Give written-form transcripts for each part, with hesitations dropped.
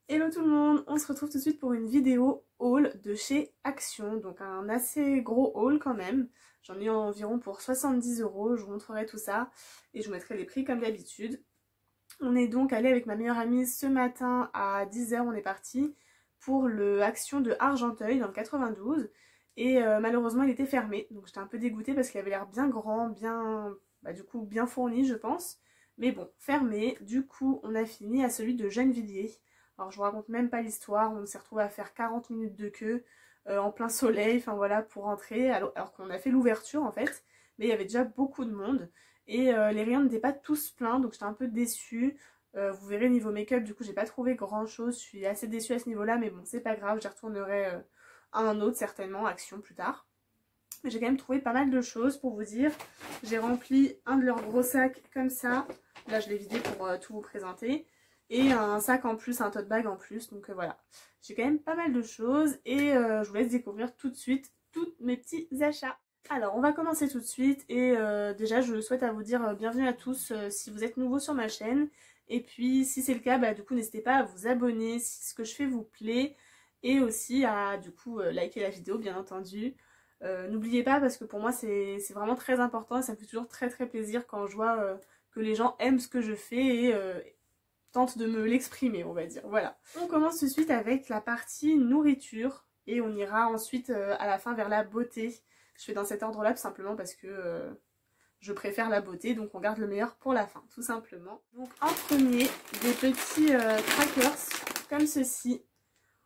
Hello tout le monde, on se retrouve tout de suite pour une vidéo haul de chez Action, donc un assez gros haul quand même. J'en ai environ pour 70 €, je vous montrerai tout ça et je vous mettrai les prix comme d'habitude. On est donc allé avec ma meilleure amie ce matin à 10 h, on est parti pour le Action de Argenteuil dans le 92 et malheureusement il était fermé, donc j'étais un peu dégoûtée parce qu'il avait l'air bien grand, bien, du coup bien fourni je pense. Mais bon, fermé, du coup on a fini à celui de Gennevilliers. Alors je vous raconte même pas l'histoire, on s'est retrouvé à faire 40 minutes de queue en plein soleil, enfin voilà, pour rentrer, alors qu'on a fait l'ouverture en fait, mais il y avait déjà beaucoup de monde, et les rayons n'étaient pas tous pleins, donc j'étais un peu déçue. Vous verrez niveau make-up, du coup j'ai pas trouvé grand chose, je suis assez déçue à ce niveau-là, mais bon c'est pas grave, j'y retournerai à un autre certainement, Action plus tard. Mais j'ai quand même trouvé pas mal de choses pour vous dire. J'ai rempli un de leurs gros sacs comme ça, là je l'ai vidé pour tout vous présenter. Et un sac en plus, un tote bag en plus, donc voilà. J'ai quand même pas mal de choses et je vous laisse découvrir tout de suite tous mes petits achats. Alors on va commencer tout de suite et déjà je souhaite à vous dire bienvenue à tous si vous êtes nouveaux sur ma chaîne. Et puis si c'est le cas, du coup n'hésitez pas à vous abonner si ce que je fais vous plaît. Et aussi à du coup liker la vidéo bien entendu. N'oubliez pas parce que pour moi c'est vraiment très important et ça me fait toujours très plaisir quand je vois que les gens aiment ce que je fais et tente de me l'exprimer, on va dire. Voilà. On commence tout de suite avec la partie nourriture et on ira ensuite à la fin vers la beauté. Je fais dans cet ordre-là tout simplement parce que je préfère la beauté, donc on garde le meilleur pour la fin, tout simplement. Donc en premier, des petits crackers comme ceci,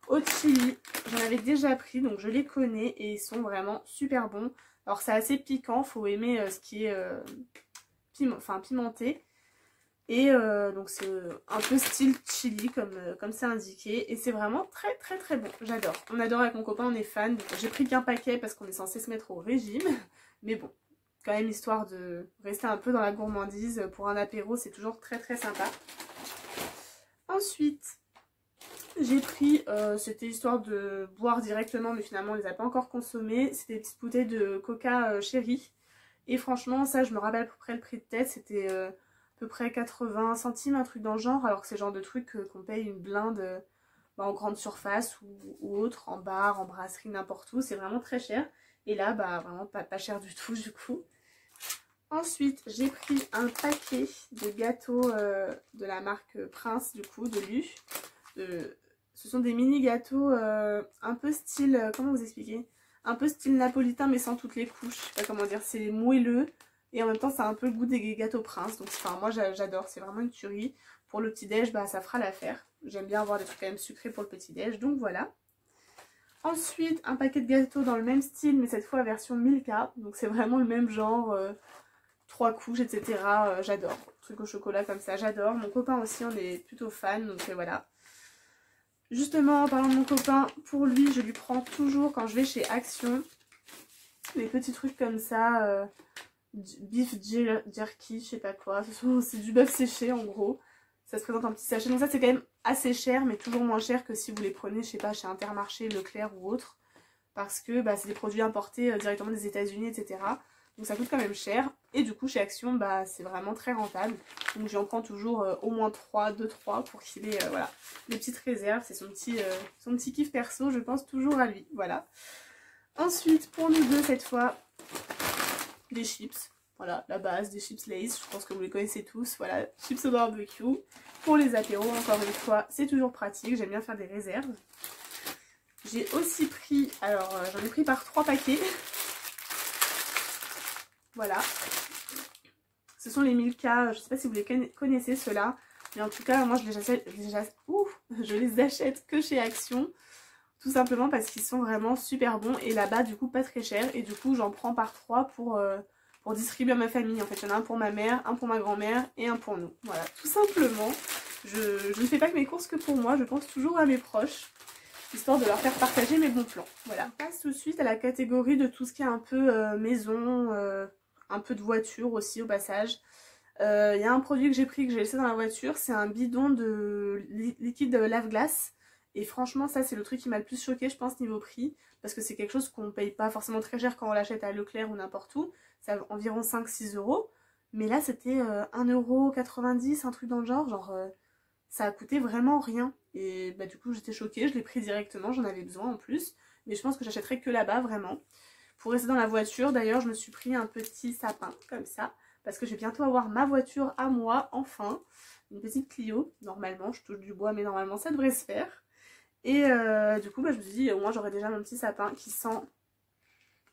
au chili. J'en avais déjà pris, donc je les connais et ils sont vraiment super bons. Alors c'est assez piquant, faut aimer ce qui est pimenté. Et donc c'est un peu style chili comme c'est indiqué. Et c'est vraiment très bon. J'adore. On adore avec mon copain, on est fan. J'ai pris qu'un paquet parce qu'on est censé se mettre au régime. Mais bon, quand même histoire de rester un peu dans la gourmandise. Pour un apéro, c'est toujours très sympa. Ensuite, j'ai pris, c'était histoire de boire directement. Mais finalement on les a pas encore consommés. C'était des petites bouteilles de coca chéri. Et franchement ça je me rappelle à peu près le prix de tête. C'était... à peu près 80 centimes, un truc dans le genre, alors que c'est le genre de truc qu'on paye une blinde en grande surface ou autre, en bar, en brasserie, n'importe où, c'est vraiment très cher. Et là, vraiment pas cher du tout du coup. Ensuite, j'ai pris un paquet de gâteaux de la marque Prince, du coup, de Lu. Ce sont des mini gâteaux un peu style, comment vous expliquer? Un peu style napolitain mais sans toutes les couches, je sais pas comment dire, c'est moelleux. Et en même temps, ça a un peu le goût des gâteaux Prince. Donc, moi, j'adore. C'est vraiment une tuerie. Pour le petit-déj, ça fera l'affaire. J'aime bien avoir des trucs quand même sucrés pour le petit-déj. Donc, voilà. Ensuite, un paquet de gâteaux dans le même style, mais cette fois version Milka. Donc, c'est vraiment le même genre. 3 couches, etc. J'adore. Truc au chocolat comme ça, j'adore. Mon copain aussi, on est plutôt fan. Donc, voilà. Justement, en parlant de mon copain, pour lui, je lui prends toujours quand je vais chez Action les petits trucs comme ça. Beef jerky, je sais pas quoi, c'est du bœuf séché en gros, ça se présente en petit sachet, donc ça c'est quand même assez cher mais toujours moins cher que si vous les prenez, je sais pas, chez Intermarché, Leclerc ou autre, parce que c'est des produits importés directement des États-Unis, etc. Donc ça coûte quand même cher, et du coup chez Action c'est vraiment très rentable, donc j'en prends toujours au moins 3, 2-3 pour qu'il ait voilà, des petites réserves, c'est son petit kiff perso, je pense toujours à lui, voilà. Ensuite pour nous deux cette fois, des chips, voilà, la base des chips Lay's, je pense que vous les connaissez tous, voilà, chips au barbecue. Pour les apéros, encore une fois, c'est toujours pratique, j'aime bien faire des réserves. J'ai aussi pris, alors j'en ai pris par 3 paquets, voilà. Ce sont les Milka, je sais pas si vous les connaissez ceux-là, mais en tout cas, moi je les achète que chez Action. Tout simplement parce qu'ils sont vraiment super bons et là-bas du coup pas très cher, et du coup j'en prends par 3 pour distribuer à ma famille. En fait il y en a un pour ma mère, un pour ma grand-mère et un pour nous. Voilà, tout simplement. Je ne fais pas que mes courses que pour moi, je pense toujours à mes proches, histoire de leur faire partager mes bons plans. Voilà. On passe tout de suite à la catégorie de tout ce qui est un peu maison, un peu de voiture aussi au passage. Il y a un produit que j'ai pris, que j'ai laissé dans la voiture, c'est un bidon de liquide lave-glace. Et franchement ça c'est le truc qui m'a le plus choqué je pense niveau prix, parce que c'est quelque chose qu'on paye pas forcément très cher quand on l'achète à Leclerc ou n'importe où, c'est environ 5-6 €, mais là c'était 1,90 €, un truc dans le genre ça a coûté vraiment rien. Et bah du coup j'étais choquée, je l'ai pris directement, j'en avais besoin en plus. Mais je pense que j'achèterai que là-bas vraiment. Pour rester dans la voiture, d'ailleurs je me suis pris un petit sapin comme ça. Parce que je vais bientôt avoir ma voiture à moi, enfin. Une petite Clio, normalement, je touche du bois mais normalement ça devrait se faire. Et du coup bah, je me suis dit au moins j'aurai déjà mon petit sapin qui sent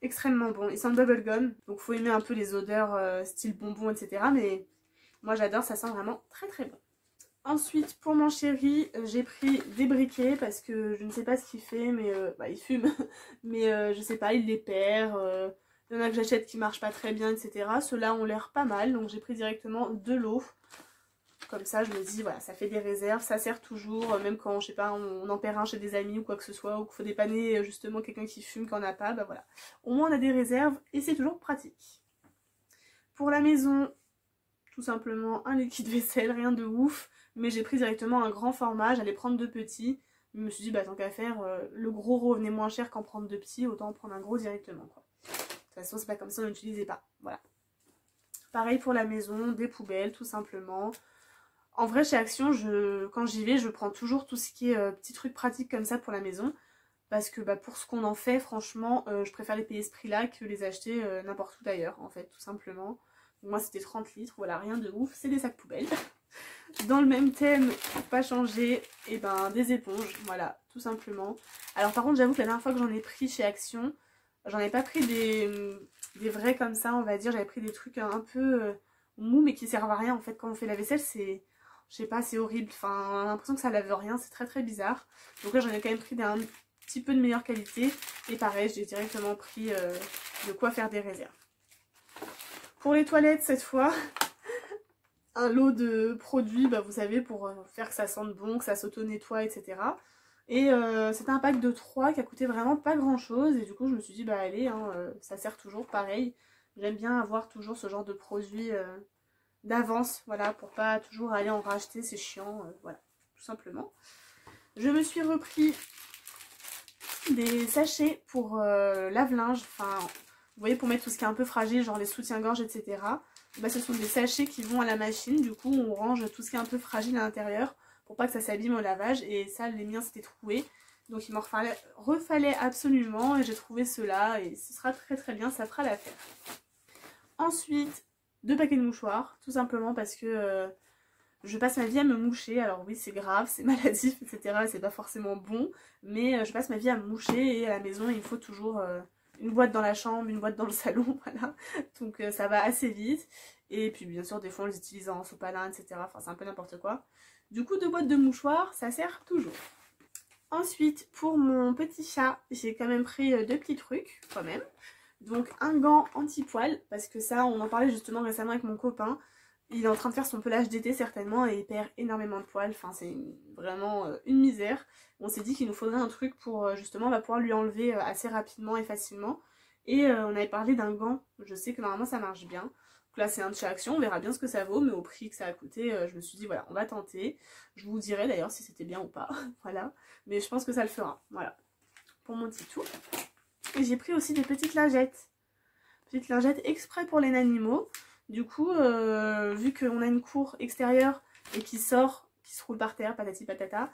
extrêmement bon. Il sent le bubblegum, donc faut aimer un peu les odeurs style bonbon etc. Mais moi j'adore, ça sent vraiment très très bon. Ensuite pour mon chéri, j'ai pris des briquets parce que je ne sais pas ce qu'il fait, mais bah, il fume. Mais je sais pas, il les perd. Il y en a que j'achète qui marchent pas très bien etc. Ceux-là ont l'air pas mal, donc j'ai pris directement de l'eau. Comme ça je me dis voilà, ça fait des réserves, ça sert toujours, même quand je sais pas on en perd un chez des amis ou quoi que ce soit, ou qu'il faut dépanner justement quelqu'un qui fume, qui en a pas, bah voilà. Au moins on a des réserves et c'est toujours pratique. Pour la maison, tout simplement un liquide vaisselle, rien de ouf, mais j'ai pris directement un grand format, j'allais prendre 2 petits. Je me suis dit bah tant qu'à faire, le gros revenait moins cher qu'en prendre 2 petits, autant en prendre un gros directement quoi. De toute façon c'est pas comme ça, on n'utilisait pas, voilà. Pareil pour la maison, des poubelles tout simplement. En vrai chez Action, quand j'y vais, je prends toujours tout ce qui est petits trucs pratiques comme ça pour la maison. Parce que bah, pour ce qu'on en fait, franchement, je préfère les payer ce prix-là que les acheter n'importe où d'ailleurs, en fait, tout simplement. Donc moi c'était 30 litres, voilà, rien de ouf, c'est des sacs poubelles. Dans le même thème, pour pas changer, et ben des éponges, voilà, tout simplement. Alors par contre, j'avoue que la dernière fois que j'en ai pris chez Action, j'en ai pas pris des vrais comme ça, on va dire. J'avais pris des trucs un peu mous, mais qui servent à rien, en fait, quand on fait la vaisselle, c'est... Je sais pas, c'est horrible, enfin, on a l'impression que ça lave rien, c'est très très bizarre. Donc là, j'en ai quand même pris d'un petit peu de meilleure qualité. Et pareil, j'ai directement pris de quoi faire des réserves. Pour les toilettes, cette fois, un lot de produits, bah, vous savez, pour faire que ça sente bon, que ça s'auto-nettoie, etc. Et c'était un pack de 3 qui a coûté vraiment pas grand chose. Et du coup, je me suis dit, bah allez, hein, ça sert toujours pareil. J'aime bien avoir toujours ce genre de produits d'avance, voilà, pour pas toujours aller en racheter, c'est chiant, voilà, tout simplement. Je me suis repris des sachets pour lave-linge, enfin, vous voyez, pour mettre tout ce qui est un peu fragile, genre les soutiens-gorge, etc. Bah, ce sont des sachets qui vont à la machine, du coup on range tout ce qui est un peu fragile à l'intérieur pour pas que ça s'abîme au lavage, et ça, les miens s'étaient troués, donc il m'en refallait absolument, et j'ai trouvé cela, et ce sera très très bien, ça fera l'affaire. Ensuite, 2 paquets de mouchoirs, tout simplement parce que je passe ma vie à me moucher. Alors oui, c'est grave, c'est maladif, etc. C'est pas forcément bon, mais je passe ma vie à me moucher, et à la maison, il faut toujours une boîte dans la chambre, une boîte dans le salon, voilà. Donc ça va assez vite. Et puis bien sûr, des fois, on les utilise en sopalin, etc. Enfin, c'est un peu n'importe quoi. Du coup, 2 boîtes de mouchoirs, ça sert toujours. Ensuite, pour mon petit chat, j'ai quand même pris 2 petits trucs, quand même. Donc un gant anti-poil, parce que ça, on en parlait justement récemment avec mon copain. Il est en train de faire son pelage d'été certainement, et il perd énormément de poils, enfin c'est vraiment une misère. On s'est dit qu'il nous faudrait un truc pour justement pouvoir lui enlever assez rapidement et facilement. Et on avait parlé d'un gant, je sais que normalement ça marche bien. Donc là c'est un de chez Action, on verra bien ce que ça vaut, mais au prix que ça a coûté, je me suis dit voilà, on va tenter. Je vous dirai d'ailleurs si c'était bien ou pas, voilà. Mais je pense que ça le fera, voilà, pour mon petit tout. Et j'ai pris aussi des petites lingettes. Petites lingettes exprès pour les animaux. Du coup, vu qu'on a une cour extérieure et qui sort, qui se roule par terre, patati patata,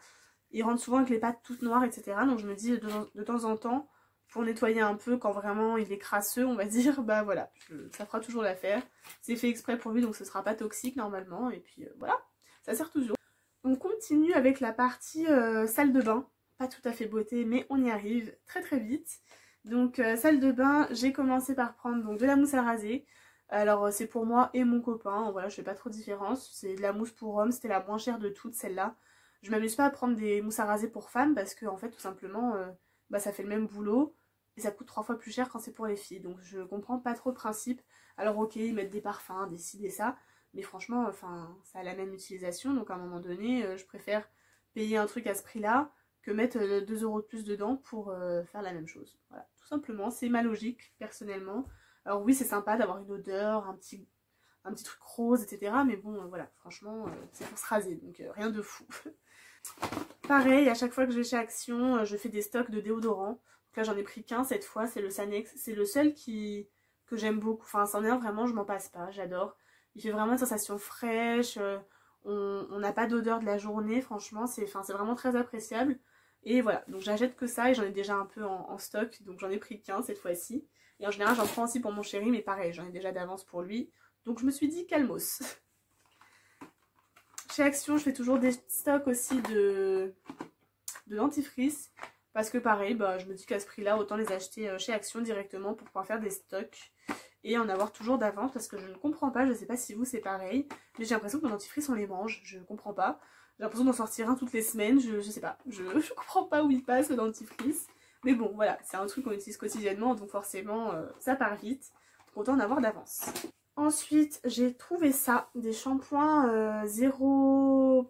ils rentrent souvent avec les pattes toutes noires, etc. Donc je me dis de temps en temps, pour nettoyer un peu quand vraiment il est crasseux, on va dire, bah voilà, ça fera toujours l'affaire. C'est fait exprès pour lui, donc ce sera pas toxique normalement. Et puis voilà, ça sert toujours. On continue avec la partie salle de bain. Pas tout à fait beauté, mais on y arrive très très vite. Donc salle de bain, j'ai commencé par prendre donc, de la mousse à raser. Alors c'est pour moi et mon copain, voilà, je fais pas trop de différence. C'est de la mousse pour homme, c'était la moins chère de toutes, celle-là. Je m'amuse pas à prendre des mousses à raser pour femmes parce que en fait tout simplement bah, ça fait le même boulot et ça coûte 3 fois plus cher quand c'est pour les filles. Donc je comprends pas trop le principe. Alors ok, ils mettent des parfums, des ci, des ça, mais franchement enfin ça a la même utilisation, donc à un moment donné je préfère payer un truc à ce prix-là que mettre 2 € de plus dedans pour faire la même chose. Voilà, tout simplement, c'est ma logique personnellement. Alors oui, c'est sympa d'avoir une odeur, un petit truc rose, etc. Mais bon, voilà, franchement, c'est pour se raser, donc rien de fou. Pareil, à chaque fois que je vais chez Action, je fais des stocks de déodorant. Donc là, j'en ai pris qu'un cette fois, c'est le Sanex. C'est le seul que j'aime beaucoup. Enfin, c'en est un vraiment, je m'en passe pas, j'adore. Il fait vraiment une sensation fraîche. On n'a pas d'odeur de la journée, franchement, c'est vraiment très appréciable. Et voilà, donc j'achète que ça et j'en ai déjà un peu en stock, donc j'en ai pris qu'un cette fois-ci. Et en général, j'en prends aussi pour mon chéri, mais pareil, j'en ai déjà d'avance pour lui. Donc je me suis dit calmos. Chez Action, je fais toujours des stocks aussi de dentifrice. Parce que pareil, bah, je me dis qu'à ce prix-là, autant les acheter chez Action directement pour pouvoir faire des stocks. Et en avoir toujours d'avance parce que je ne comprends pas, je sais pas si vous c'est pareil. Mais j'ai l'impression que mon dentifrice on les mange, je comprends pas. J'ai l'impression d'en sortir un toutes les semaines, je sais pas. Je comprends pas où il passe le dentifrice. Mais bon, voilà, c'est un truc qu'on utilise quotidiennement, donc forcément ça part vite. Donc autant en avoir d'avance. Ensuite, j'ai trouvé ça, des shampoings zéro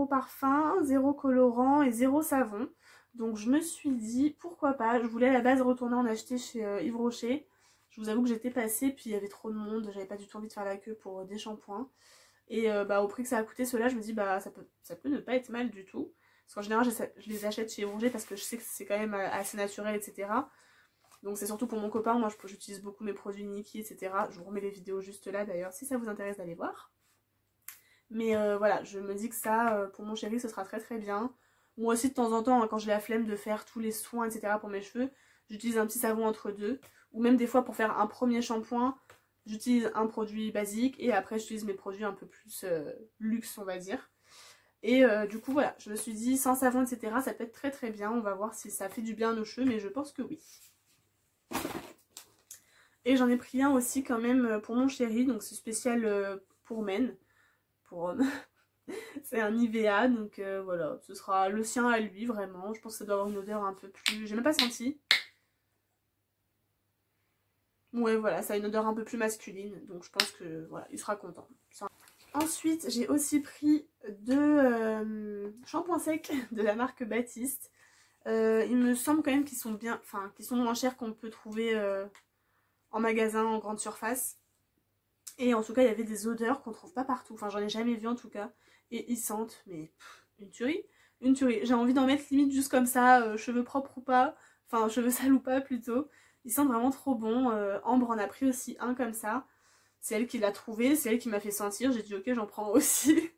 parfum, zéro colorant et zéro savon. Donc je me suis dit, pourquoi pas, je voulais à la base retourner en acheter chez Yves Rocher. Je vous avoue que j'étais passée, puis il y avait trop de monde, j'avais pas du tout envie de faire la queue pour des shampoings. Et bah, au prix que ça a coûté ceux-là, je me dis bah ça peut ne pas être mal du tout. Parce qu'en général, je les achète chez Yves Rocher parce que je sais que c'est quand même assez naturel, etc. Donc c'est surtout pour mon copain, moi j'utilise beaucoup mes produits Niki, etc. Je vous remets les vidéos juste là d'ailleurs, si ça vous intéresse d'aller voir. Mais voilà, je me dis que ça, pour mon chéri, ce sera très très bien. Moi aussi de temps en temps, hein, quand j'ai la flemme de faire tous les soins, etc. pour mes cheveux, j'utilise un petit savon entre deux. Ou même des fois pour faire un premier shampoing, j'utilise un produit basique et après j'utilise mes produits un peu plus luxe, on va dire. Et du coup voilà, je me suis dit sans savon, etc. ça peut être très très bien. On va voir si ça fait du bien à nos cheveux, mais je pense que oui. Et j'en ai pris un aussi quand même pour mon chéri, donc c'est spécial pour men, pour homme. C'est un Nivea, donc voilà, ce sera le sien à lui vraiment. Je pense que ça doit avoir une odeur un peu plus... J'ai même pas senti. Ouais voilà, ça a une odeur un peu plus masculine, donc je pense que voilà, il sera content. Ensuite, j'ai aussi pris deux shampoings secs de la marque Baptiste. Il me semble quand même qu'ils sont bien, enfin qu'ils sont moins chers qu'on peut trouver en magasin, en grande surface. Et en tout cas, il y avait des odeurs qu'on trouve pas partout. Enfin, j'en ai jamais vu en tout cas. Et ils sentent, mais une tuerie. Une tuerie. J'ai envie d'en mettre limite juste comme ça, cheveux propres ou pas. Enfin, cheveux sales ou pas plutôt. Ils sentent vraiment trop bon. Ambre en a pris aussi un comme ça. C'est elle qui l'a trouvé, c'est elle qui m'a fait sentir. J'ai dit ok, j'en prends aussi.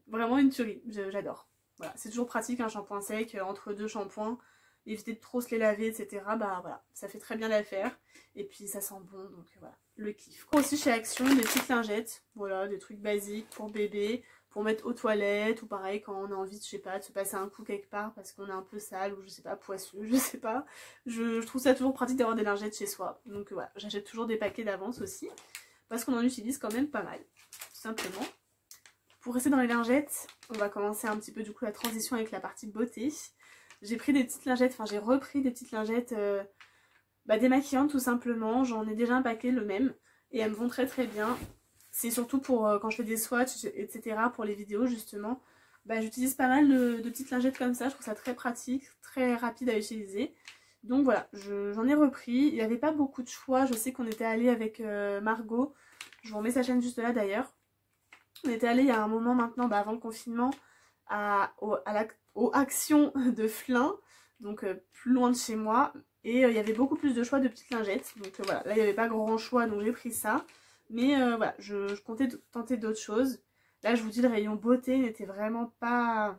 Vraiment une tuerie. J'adore. Voilà, c'est toujours pratique un shampoing sec entre deux shampoings. Éviter de trop se les laver, etc. Bah voilà, ça fait très bien l'affaire. Et puis ça sent bon, donc voilà, le kiff. Aussi chez Action, des petites lingettes. Voilà, des trucs basiques pour bébé, pour mettre aux toilettes, ou pareil quand on a envie, je sais pas, de se passer un coup quelque part parce qu'on est un peu sale, ou je sais pas, poisseux, je sais pas. Je trouve ça toujours pratique d'avoir des lingettes chez soi. Donc voilà, j'achète toujours des paquets d'avance aussi, parce qu'on en utilise quand même pas mal, tout simplement. Pour rester dans les lingettes, on va commencer un petit peu du coup la transition avec la partie beauté. J'ai pris des petites lingettes, enfin j'ai repris des petites lingettes démaquillantes tout simplement. J'en ai déjà un paquet, le même, et elles me vont très très bien. C'est surtout pour quand je fais des swatchs, etc. pour les vidéos justement. Bah, j'utilise pas mal de petites lingettes comme ça, je trouve ça très pratique, très rapide à utiliser. Donc voilà, j'en ai repris. Il n'y avait pas beaucoup de choix, je sais qu'on était allé avec Margot. Je vous remets sa chaîne juste là d'ailleurs. On était allé il y a un moment maintenant, avant le confinement, aux Actions de Flins, donc plus loin de chez moi. Et il y avait beaucoup plus de choix de petites lingettes. Donc voilà, là il n'y avait pas grand choix, donc j'ai pris ça. Mais voilà, je comptais tenter d'autres choses. Là je vous dis, le rayon beauté n'était vraiment pas...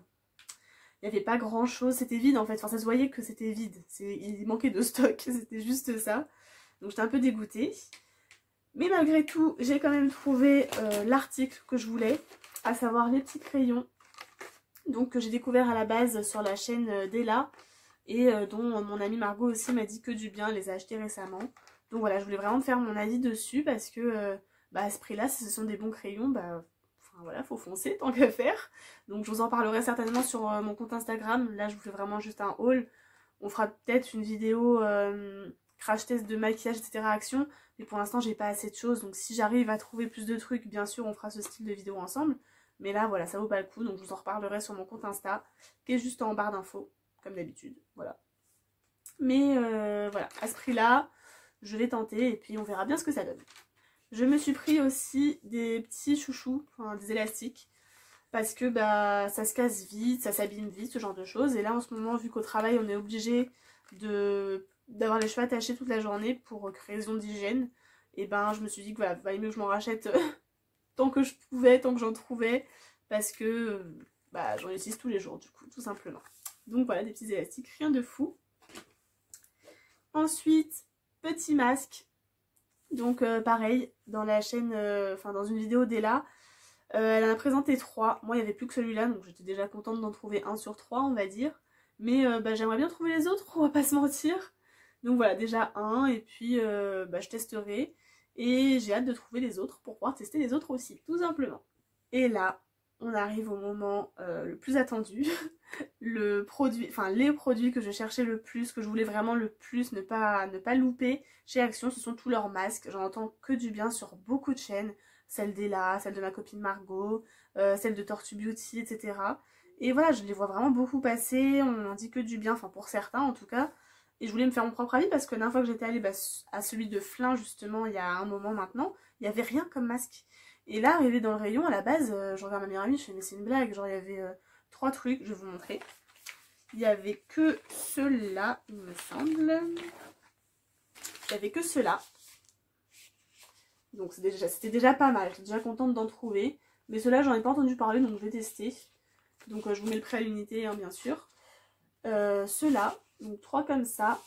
Il n'y avait pas grand chose, c'était vide en fait. Enfin ça se voyait que c'était vide. Il manquait de stock, c'était juste ça. Donc j'étais un peu dégoûtée. Mais malgré tout, j'ai quand même trouvé l'article que je voulais, à savoir les petits crayons. Donc que j'ai découvert à la base sur la chaîne d'Ella et dont mon amie Margot aussi m'a dit que du bien, elle les a achetés récemment. Donc voilà, je voulais vraiment faire mon avis dessus parce que à ce prix là, si ce sont des bons crayons, enfin voilà, faut foncer tant qu'à faire. Donc je vous en parlerai certainement sur mon compte Instagram. Là je vous fais vraiment juste un haul. On fera peut-être une vidéo crash test de maquillage, etc. Action. Mais pour l'instant j'ai pas assez de choses. Donc si j'arrive à trouver plus de trucs, bien sûr on fera ce style de vidéo ensemble. Mais là voilà, ça vaut pas le coup. Donc je vous en reparlerai sur mon compte Insta, qui est juste en barre d'infos, comme d'habitude. Voilà. Mais voilà, à ce prix là, je vais tenter et puis on verra bien ce que ça donne. Je me suis pris aussi des petits chouchous, enfin des élastiques. Parce que ça se casse vite, ça s'abîme vite, ce genre de choses. Et là en ce moment, vu qu'au travail on est obligé d'avoir les cheveux attachés toute la journée pour raison d'hygiène, et je me suis dit que voilà, valait mieux que je m'en rachète tant que je pouvais, tant que j'en trouvais, parce que bah, j'en utilise tous les jours du coup, tout simplement. Donc voilà, des petits élastiques, rien de fou. Ensuite, petit masque. Donc pareil, dans la chaîne, enfin dans une vidéo d'Ella, elle en a présenté 3. Moi il n'y avait plus que celui-là, donc j'étais déjà contente d'en trouver un sur 3 on va dire. Mais bah, j'aimerais bien trouver les autres, on va pas se mentir. Donc voilà, déjà un, et puis bah, je testerai. Et j'ai hâte de trouver les autres pour pouvoir tester les autres aussi, tout simplement. Et là, on arrive au moment le plus attendu. Le produit, enfin les produits que je cherchais le plus, que je voulais vraiment le plus ne pas louper chez Action, ce sont tous leurs masques. J'en entends que du bien sur beaucoup de chaînes. Celle d'Ella, celle de ma copine Margot, celle de Tortue Beauty, etc. Et voilà, je les vois vraiment beaucoup passer, on en dit que du bien, enfin pour certains en tout cas. Et je voulais me faire mon propre avis parce que la dernière fois que j'étais allée à celui de Flin justement il y a un moment maintenant, il n'y avait rien comme masque. Et là, arrivé dans le rayon, à la base, je regarde ma meilleure amie, je fais mais c'est une blague, genre il y avait 3 trucs, je vais vous montrer. Il n'y avait que ceux-là, il me semble. Il n'y avait que ceux-là. Donc c'était déjà pas mal, j'étais déjà contente d'en trouver. Mais ceux-là, j'en ai pas entendu parler, donc je vais tester. Donc je vous mets le prix à l'unité, hein, bien sûr. Ceux-là, donc 3 comme ça.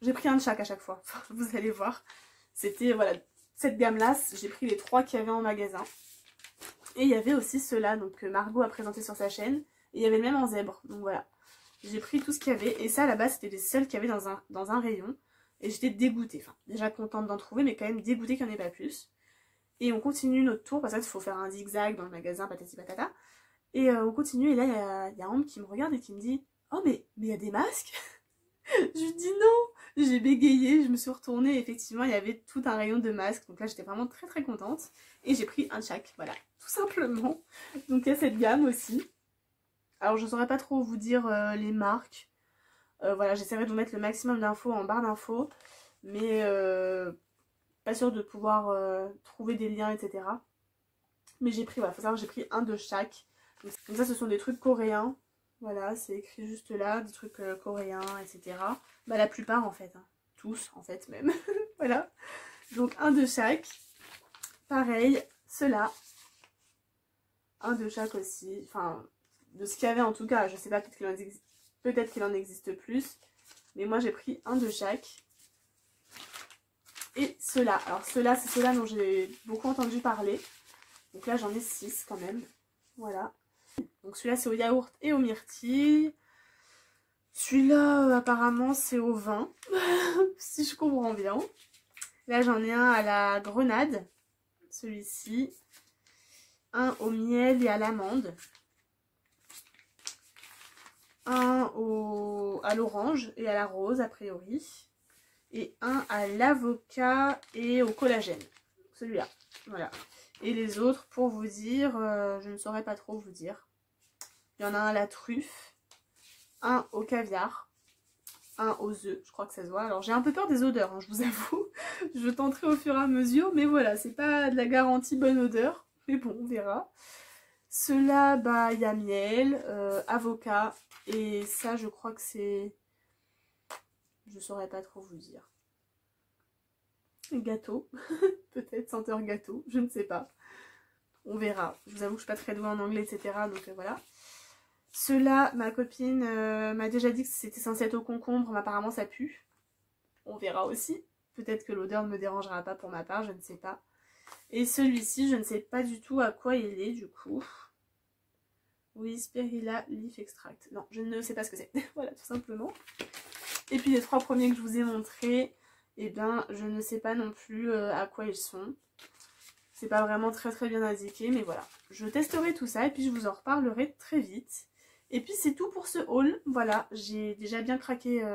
J'ai pris un de chaque à chaque fois, vous allez voir. C'était, voilà, cette gamme-là, j'ai pris les 3 qu'il y avait en magasin. Et il y avait aussi ceux-là, donc que Margot a présenté sur sa chaîne. Et il y avait le même en zèbre, donc voilà. J'ai pris tout ce qu'il y avait. Et ça, à la base, c'était les seuls qu'il y avait dans un rayon. Et j'étais dégoûtée. Enfin, déjà contente d'en trouver, mais quand même dégoûtée qu'il n'y en ait pas plus. Et on continue notre tour, parce qu'il faut faire un zigzag dans le magasin, patati patata. Et on continue, et là, il y a un homme qui me regarde et qui me dit « Oh, mais il y a des masques ?» Je lui dis non. J'ai bégayé, je me suis retournée, et effectivement, il y avait tout un rayon de masques. Donc là, j'étais vraiment très très contente. Et j'ai pris un de chaque, voilà, tout simplement. Donc il y a cette gamme aussi. Alors, je ne saurais pas trop vous dire les marques. Voilà, j'essaierai de vous mettre le maximum d'infos en barre d'infos. Mais pas sûre de pouvoir trouver des liens, etc. Mais j'ai pris, voilà, faut savoir que j'ai pris un de chaque. Donc ça, ce sont des trucs coréens. Voilà, c'est écrit juste là, des trucs coréens, etc. Bah la plupart en fait, hein. Tous en fait même. Voilà. Donc un de chaque. Pareil, ceux-là. Un de chaque aussi. Enfin, de ce qu'il y avait en tout cas. Je sais pas, peut-être qu'il en existe plus. Mais moi j'ai pris un de chaque. Et ceux-là. Alors ceux-là, c'est ceux-là dont j'ai beaucoup entendu parler. Donc là j'en ai 6 quand même. Voilà. Donc celui-là c'est au yaourt et au myrtille. Celui-là apparemment c'est au vin. Si je comprends bien. Là j'en ai un à la grenade. Celui-ci. Un au miel et à l'amande. Un à l'orange et à la rose a priori. Et un à l'avocat et au collagène. Celui-là. Voilà. Et les autres, pour vous dire, je ne saurais pas trop vous dire. Il y en a un à la truffe, un au caviar, un aux œufs, je crois que ça se voit. Alors j'ai un peu peur des odeurs, hein, je vous avoue. Je tenterai au fur et à mesure, mais voilà, c'est pas de la garantie bonne odeur. Mais bon, on verra. Ceux-là, bah, il y a miel, avocat, et ça, je crois que c'est... Je saurais pas trop vous dire. Gâteau, peut-être senteur gâteau, je ne sais pas. On verra. Je vous avoue que je suis pas très douée en anglais, etc. Donc voilà. Ceux-là, ma copine m'a déjà dit que c'était censé être au concombre, mais apparemment ça pue. On verra aussi. Peut-être que l'odeur ne me dérangera pas pour ma part, je ne sais pas. Et celui-ci, je ne sais pas du tout à quoi il est du coup. Oui, Spirilla Leaf Extract. Non, je ne sais pas ce que c'est. Voilà, tout simplement. Et puis les 3 premiers que je vous ai montrés, eh bien, je ne sais pas non plus à quoi ils sont. C'est pas vraiment très très bien indiqué, mais voilà. Je testerai tout ça et puis je vous en reparlerai très vite. Et puis c'est tout pour ce haul. Voilà, j'ai déjà bien craqué,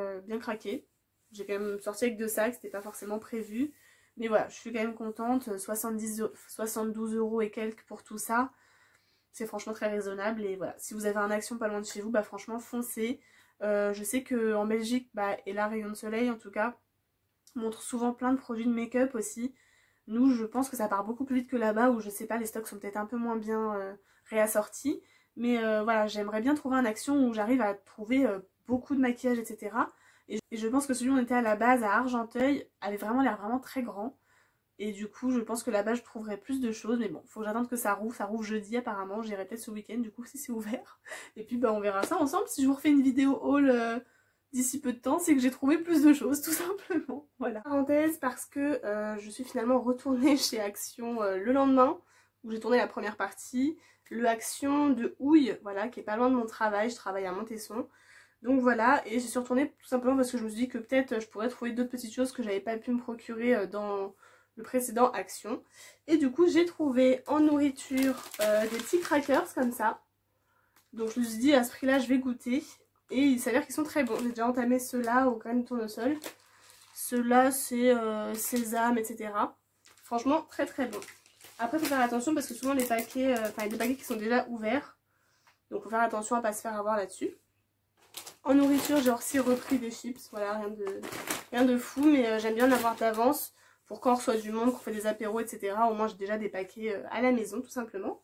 J'ai quand même sorti avec 2 sacs, c'était pas forcément prévu. Mais voilà, je suis quand même contente. 72 € et quelques pour tout ça. C'est franchement très raisonnable. Et voilà, si vous avez un Action pas loin de chez vous, bah franchement foncez. Je sais qu'en Belgique, bah, et là Rayon de Soleil en tout cas, montre souvent plein de produits de make-up aussi. Nous, je pense que ça part beaucoup plus vite que là-bas, où je sais pas, les stocks sont peut-être un peu moins bien réassortis. Mais voilà, j'aimerais bien trouver un Action où j'arrive à trouver beaucoup de maquillage, etc. Et je pense que celui où on était à la base, à Argenteuil, avait vraiment l'air vraiment très grand. Et du coup je pense que là-bas je trouverai plus de choses, mais bon, faut que j'attende que ça rouvre jeudi apparemment, j'irai peut-être ce week-end du coup si c'est ouvert. Et puis bah on verra ça ensemble, si je vous refais une vidéo haul d'ici peu de temps, c'est que j'ai trouvé plus de choses tout simplement. Voilà. Parenthèse parce que je suis finalement retournée chez Action le lendemain, où j'ai tourné la première partie, le Action de Houille, voilà, qui est pas loin de mon travail, je travaille à Montesson. Donc voilà, et je suis retournée tout simplement parce que je me suis dit que peut-être je pourrais trouver d'autres petites choses que j'avais pas pu me procurer dans le précédent Action. Et du coup j'ai trouvé en nourriture des petits crackers comme ça. Donc je me suis dit à ce prix là je vais goûter. Et il s'avère qu'ils sont très bons. J'ai déjà entamé ceux-là aux graines de tournesol. Ceux-là c'est sésame, etc. Franchement très très bon. Après il faut faire attention parce que souvent les paquets, il y a des paquets qui sont déjà ouverts. Donc il faut faire attention à pas se faire avoir là-dessus. En nourriture j'ai aussi repris des chips. Voilà, rien de fou, mais j'aime bien en avoir d'avance. Pour quand on reçoit du monde, qu'on fait des apéros, etc. Au moins j'ai déjà des paquets à la maison tout simplement.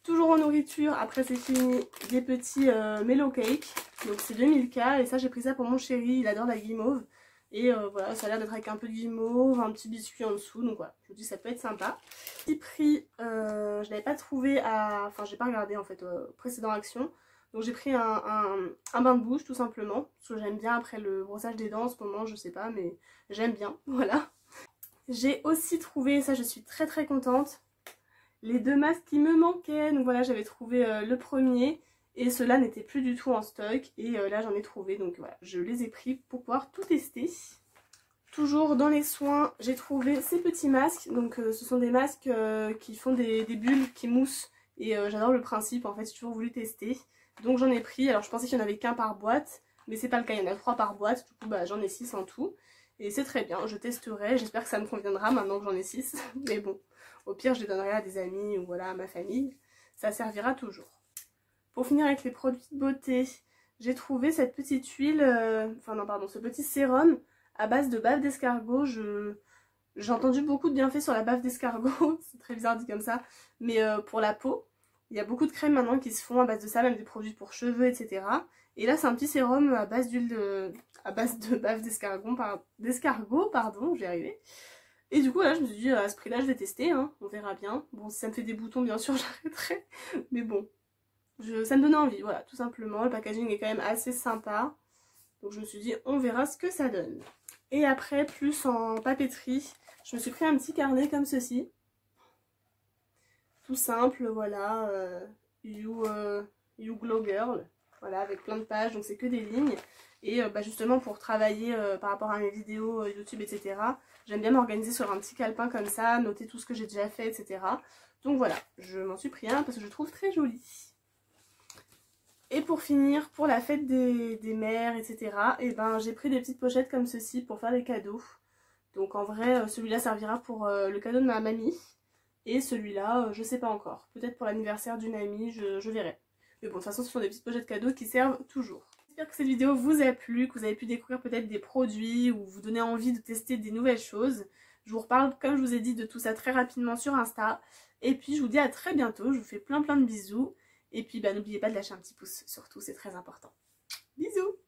Toujours en nourriture, après c'est fini, des petits Mellow Cake. Donc c'est 2000K et ça j'ai pris ça pour mon chéri, il adore la guimauve. Et voilà, ça a l'air d'être avec un peu de guimauve, un petit biscuit en dessous, donc voilà, je me dis ça peut être sympa. Petit prix, je l'avais pas trouvé à... Enfin j'ai pas regardé en fait précédent Action. Donc j'ai pris un bain de bouche tout simplement, parce que j'aime bien après le brossage des dents en ce moment, je sais pas, mais j'aime bien, voilà. J'ai aussi trouvé, ça je suis très très contente, les deux masques qui me manquaient. Donc voilà, j'avais trouvé le premier et ceux-là n'étaient plus du tout en stock. Et là j'en ai trouvé, donc voilà, je les ai pris pour pouvoir tout tester. Toujours dans les soins, j'ai trouvé ces petits masques. Donc ce sont des masques qui font des bulles qui moussent. Et j'adore le principe, en fait, j'ai toujours voulu tester. Donc j'en ai pris, alors je pensais qu'il n'y en avait qu'un par boîte, mais c'est pas le cas, il y en a 3 par boîte. Du coup bah j'en ai 6 en tout. Et c'est très bien, je testerai, j'espère que ça me conviendra maintenant que j'en ai 6. Mais bon, au pire je les donnerai à des amis ou voilà à ma famille, ça servira toujours. Pour finir avec les produits de beauté, j'ai trouvé cette petite huile, ce petit sérum à base de bave d'escargot. J'ai entendu beaucoup de bienfaits sur la bave d'escargot, c'est très bizarre dit comme ça, mais pour la peau, il y a beaucoup de crèmes maintenant qui se font à base de ça, même des produits pour cheveux, etc. Et là c'est un petit sérum à base à base de bave d'escargot, pardon, j'y arrivé. Et du coup là je me suis dit à ce prix là je vais tester, hein, on verra bien. Bon si ça me fait des boutons bien sûr j'arrêterai, mais bon, ça me donnait envie, voilà, tout simplement. Le packaging est quand même assez sympa, donc je me suis dit on verra ce que ça donne. Et après, plus en papeterie, je me suis pris un petit carnet comme ceci. Tout simple, voilà, You Glow Girl, voilà, avec plein de pages, donc c'est que des lignes. Et justement pour travailler par rapport à mes vidéos YouTube, etc., j'aime bien m'organiser sur un petit calepin comme ça, noter tout ce que j'ai déjà fait, etc. Donc voilà, je m'en suis pris un parce que je le trouve très joli. Et pour finir, pour la fête des mères, etc., et ben j'ai pris des petites pochettes comme ceci pour faire des cadeaux. Donc en vrai, celui-là servira pour le cadeau de ma mamie. Et celui-là, je sais pas encore. Peut-être pour l'anniversaire d'une amie, je verrai. Mais bon, de toute façon, ce sont des petites pochettes cadeaux qui servent toujours. J'espère que cette vidéo vous a plu, que vous avez pu découvrir peut-être des produits ou vous donner envie de tester des nouvelles choses. Je vous reparle, comme je vous ai dit, de tout ça très rapidement sur Insta. Et puis, je vous dis à très bientôt. Je vous fais plein de bisous. Et puis, n'oubliez pas de lâcher un petit pouce, surtout, c'est très important. Bisous!